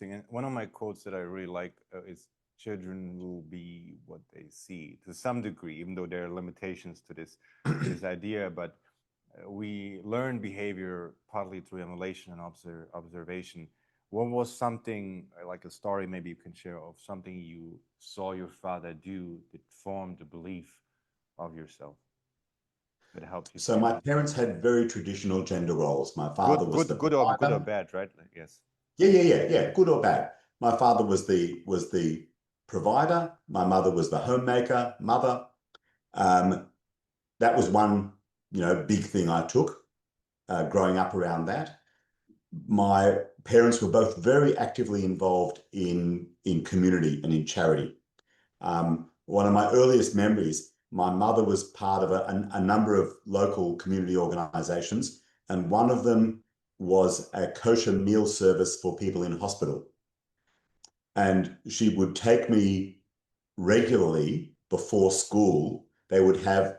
And one of my quotes that I really like is children will be what they see to some degree, even though there are limitations to this idea. But we learn behavior partly through emulation and observation. What was something like a story maybe you can share of something you saw your father do that formed a belief of yourself that helped you So see my it? parents had very traditional gender roles. My father Good, was the good or provider. bad, right? Yes. Yeah. Good or bad. My father was the provider. My mother was the homemaker, mother. Um, that was one, big thing I took growing up around that. My parents were both very actively involved in community and in charity. One of my earliest memories, my mother was part of a number of local community organizations, and one of them was a kosher meal service for people in hospital. And she would take me regularly before school. They would have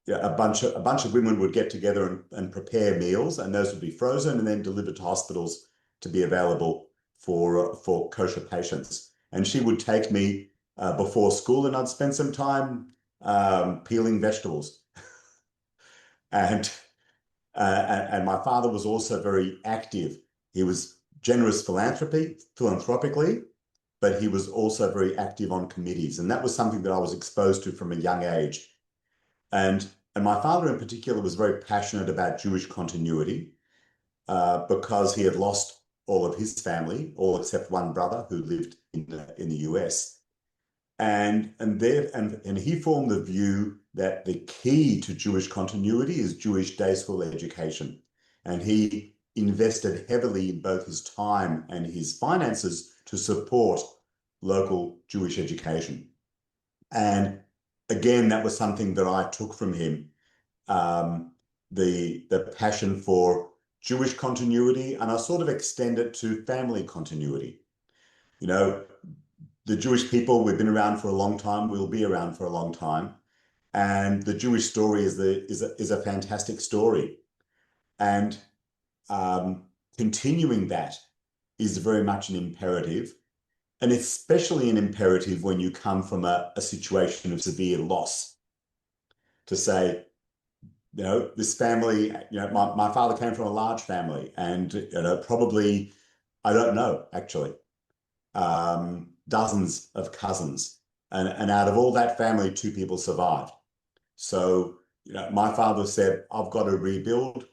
a bunch of women would get together and prepare meals, and those would be frozen and then delivered to hospitals to be available for kosher patients. And she would take me before school, and I'd spend some time peeling vegetables. And and my father was also very active. He was generous philanthropically, but he was also very active on committees, and that was something that I was exposed to from a young age. And and my father in particular was very passionate about Jewish continuity because he had lost all of his family, all except one brother who lived in the US. And he formed the view that the key to Jewish continuity is Jewish day school education. And he invested heavily in both his time and his finances to support local Jewish education. And again, that was something that I took from him, the passion for Jewish continuity, and I sort of extend it to family continuity. You know, the Jewish people, we've been around for a long time, we'll be around for a long time. And the Jewish story is a fantastic story. And continuing that is very much an imperative, and especially an imperative when you come from a situation of severe loss. To say, this family, my father came from a large family, and probably, I don't know actually, dozens of cousins, and out of all that family, two people survived. So my father said, I've got to rebuild